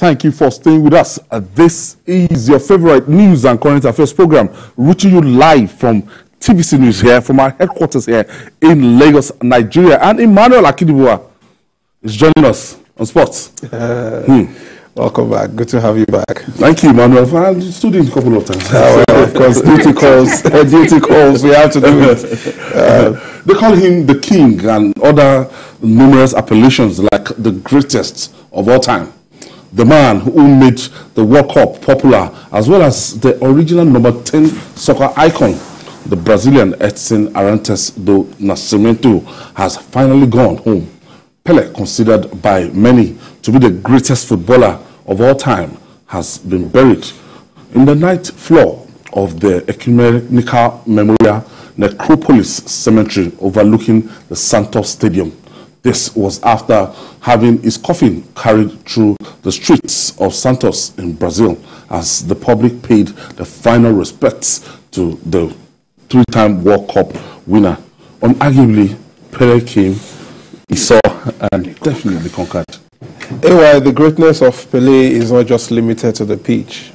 Thank you for staying with us. This is your favorite news and current affairs program, reaching you live from TVC News here, from our headquarters here in Lagos, Nigeria. And Emmanuel Akidibua is joining us on sports. Welcome back. Good to have you back. Thank you, Emmanuel. I stood in a couple of times. Of course, duty calls. We have to do it. They call him the king and other numerous appellations like the greatest of all time. The man who made the World Cup popular, as well as the original number 10 soccer icon, the Brazilian Edson Arantes do Nascemento, has finally gone home. Pele, considered by many to be the greatest footballer of all time, has been buried in the ninth floor of the Ecumenical Memorial Necropolis cemetery overlooking the Santos Stadium. This was after having his coffin carried through the streets of Santos in Brazil as the public paid the final respects to the three-time World Cup winner. Unarguably, Pele came, he saw, and definitely conquered. Anyway, the greatness of Pele is not just limited to the pitch.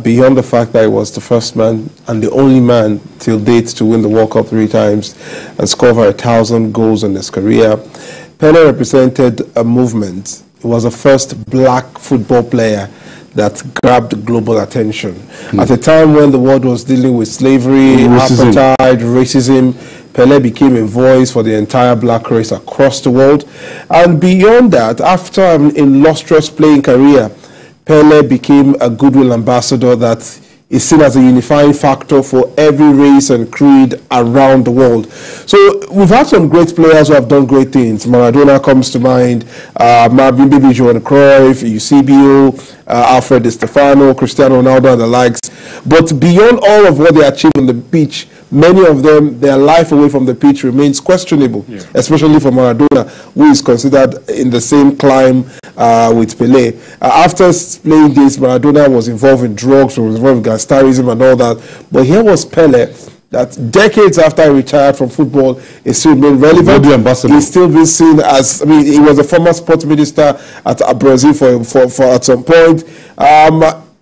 Beyond the fact that he was the first man and the only man till date to win the World Cup 3 times and score over 1,000 goals in his career, Pele represented a movement. He was the first black football player that grabbed global attention. At a time when the world was dealing with slavery, apartheid, racism, Pele became a voice for the entire black race across the world. And beyond that, after an illustrious playing career, Pele became a goodwill ambassador that is seen as a unifying factor for every race and creed around the world. So we've had some great players who have done great things. Maradona comes to mind, maybe Johan Cruyff, Eusebio, Alfred Di Stefano, Cristiano Ronaldo and the likes. But beyond all of what they achieved on the pitch, many of them, their life away from the pitch remains questionable, especially for Maradona, who is considered in the same climb with Pele. After playing this, Maradona was involved in drugs, was involved in gangsterism and all that. But here was Pele, that decades after he retired from football, he still remained relevant. He's still been seen as, I mean, he was a former sports minister at Brazil for at some point.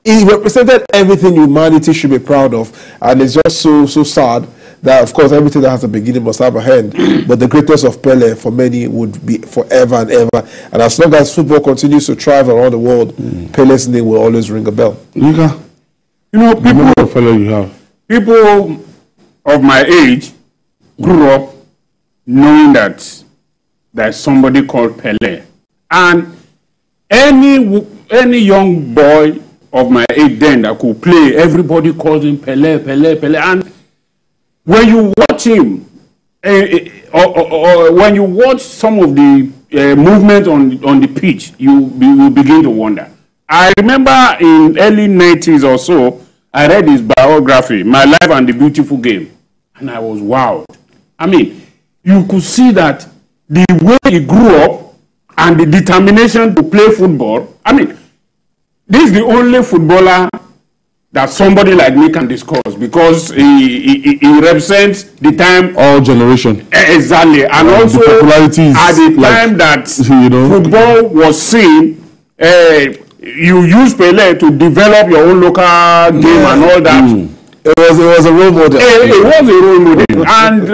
He represented everything humanity should be proud of, and it's just so sad that, of course, everything that has a beginning must have a end. But the greatness of Pele for many would be forever and ever. And as long as football continues to thrive around the world, Pele's name will always ring a bell. You know, people of my age grew up knowing that there's somebody called Pele, and any young boy of my age then that could play, everybody calls him Pele, Pele, Pele. And when you watch him, or when you watch some of the movement on the pitch, you begin to wonder. I remember in early 90s or so, I read his biography, My Life and the Beautiful Game, and I was wowed. I mean, you could see that the way he grew up and the determination to play football, I mean, this is the only footballer that somebody like me can discuss, because he represents the time, all generation, exactly, and also at the time that football was seen, you use Pele to develop your own local game and all that. It was a role model. It was a role model, and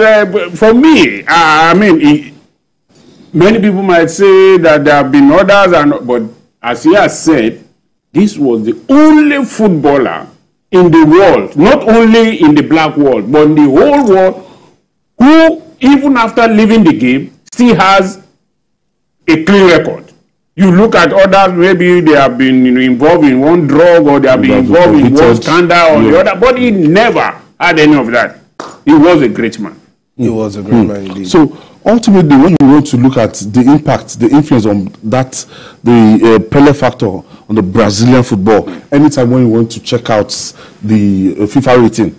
for me, I mean, many people might say that there have been others, but as he has said, this was the only footballer in the world, not only in the black world, but in the whole world, who, even after leaving the game, still has a clean record. You look at others, maybe they have been involved in one drug, or they have been involved in one scandal or the other, but he never had any of that. He was a great man. He was a great man indeed. So ultimately, when you want to look at the impact, the influence on that, the Pele factor on the Brazilian football, anytime when you want to check out the FIFA rating,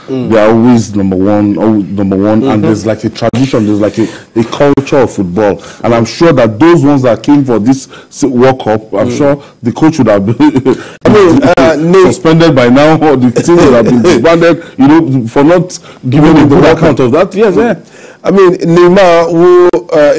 they are always number one, and there's like a tradition, there's like a culture of football. And I'm sure that those ones that came for this World Cup, I'm sure the coach would have been suspended by now, or the team would have been disbanded, for not giving the account of that. Yes, I mean, Neymar, who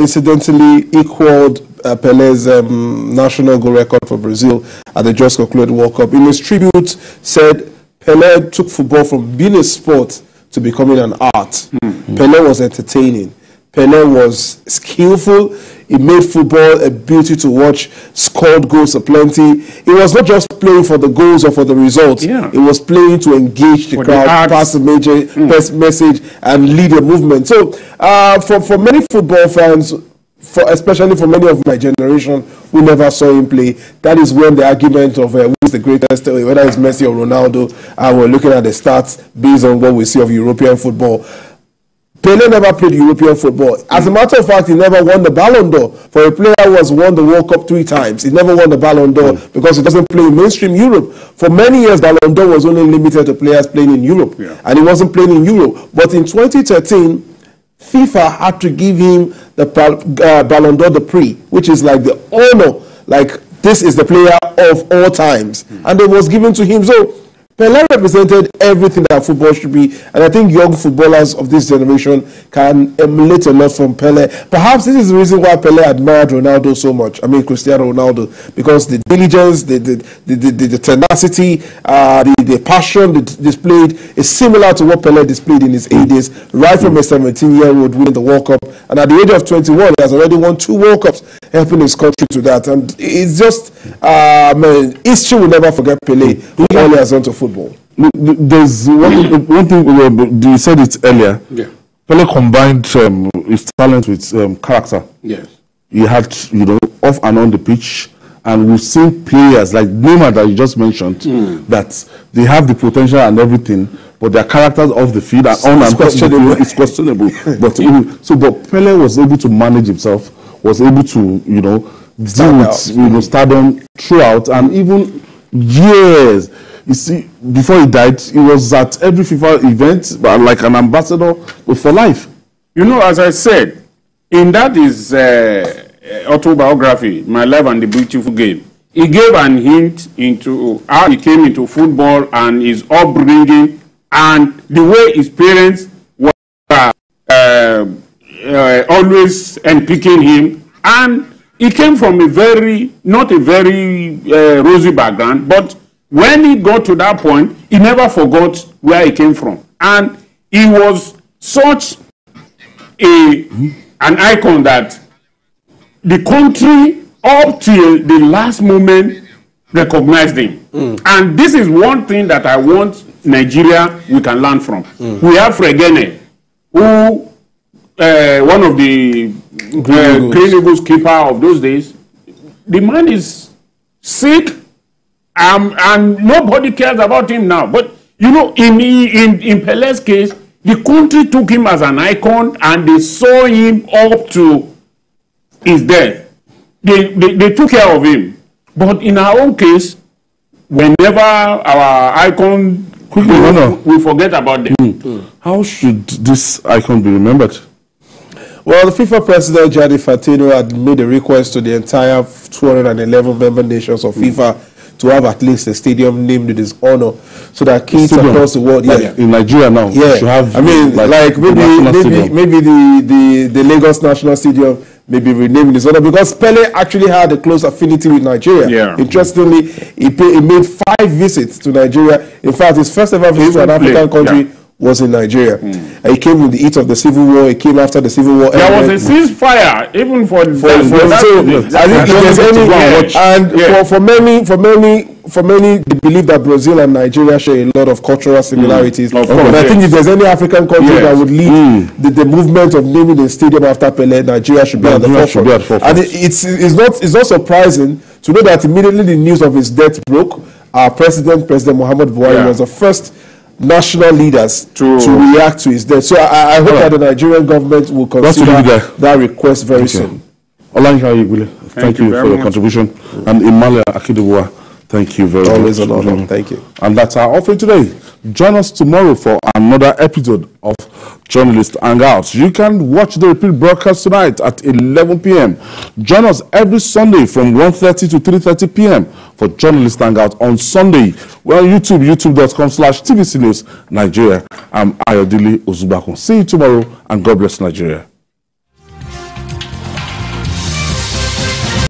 incidentally equaled Pele's national goal record for Brazil at the just concluded World Cup, in his tribute said Pele took football from being a sport to becoming an art. Pele was entertaining. Pele was skillful. He made football a beauty to watch, scored goals aplenty. He was not just playing for the goals or for the results. Yeah. He was playing to engage the crowd, pass a message, and lead a movement. So for many football fans, especially for many of my generation who never saw him play, that is when the argument of who is the greatest, whether it's Messi or Ronaldo, we're looking at the stats based on what we see of European football. Pele never played European football. As a matter of fact, he never won the Ballon d'Or. For a player who has won the World Cup 3 times, he never won the Ballon d'Or because he doesn't play in mainstream Europe. For many years, Ballon d'Or was only limited to players playing in Europe, and he wasn't playing in Europe. But in 2013, FIFA had to give him the Ballon d'Or de Prix, which is like the honor, like this is the player of all times, and it was given to him. So Pele represented everything that football should be, and I think young footballers of this generation can emulate a lot from Pele. Perhaps this is the reason why Pele admired Ronaldo so much. I mean, Cristiano Ronaldo, because the diligence, the tenacity, the passion displayed is similar to what Pele displayed in his heydays, right from a 17-year-old winning the World Cup, and at the age of 21, he has already won 2 World Cups, helping his country to that. And it's just, man, history will never forget Pele, who only has done to football. There's one thing, you said it earlier. Yeah. Pele combined his talent with character. Yes. He had, off and on the pitch, and we've seen players like Neymar that you just mentioned, that they have the potential and everything, but their characters off the field and on and off the field is questionable. But Pele was able to manage himself, was able to, deal with, stardom throughout, and even years. You see, before he died, he was at every FIFA event, like an ambassador for life. As I said, in that his autobiography, My Life and the Beautiful Game, he gave an hint into how he came into football and his upbringing and the way his parents were always picking him. And he came from not a very rosy background, but when he got to that point, he never forgot where he came from. And he was such an icon that the country, up till the last moment, recognized him. And this is one thing that I want Nigeria, we can learn from. We have Fregene, who, one of the Green Eagles keeper of those days. The man is sick. And nobody cares about him now. But, in Pele's case, the country took him as an icon and they saw him up to his death. They took care of him. But in our own case, whenever our icon, we forget about them. How should this icon be remembered? Well, the FIFA president, Gianni Infantino, had made a request to the entire 211 member nations of FIFA to have at least a stadium named in his honor, so that kids across the world, in Nigeria now, should have. I mean, maybe the Lagos National Stadium may be renamed in his honor, because Pele actually had a close affinity with Nigeria. Yeah. Interestingly, he made 5 visits to Nigeria. In fact, his first ever visit to an African country was in Nigeria. He came in the heat of the Civil War. He came after the Civil War. There was a ceasefire, even for many, they believe that Brazil and Nigeria share a lot of cultural similarities. But I think if there's any African country that would lead the movement of naming the stadium after Pele, Nigeria should be at the forefront. And it's not surprising to know that immediately the news of his death broke, our President Muhammad Buhari was the first national leaders to react to his death. So I hope that the Nigerian government will consider that request very soon. Thank you for your contribution. And Imale Akidibuwa, Thank you very much. Always an honor. Thank you. And that's our offering today. Join us tomorrow for another episode of Journalist Hangout. You can watch the repeat broadcast tonight at 11 p.m. Join us every Sunday from 1:30 to 3:30 p.m. for Journalist Hangout on Sunday. We're on YouTube, youtube.com/TVC News Nigeria. I'm Ayodele Ozubakun. See you tomorrow, and God bless Nigeria.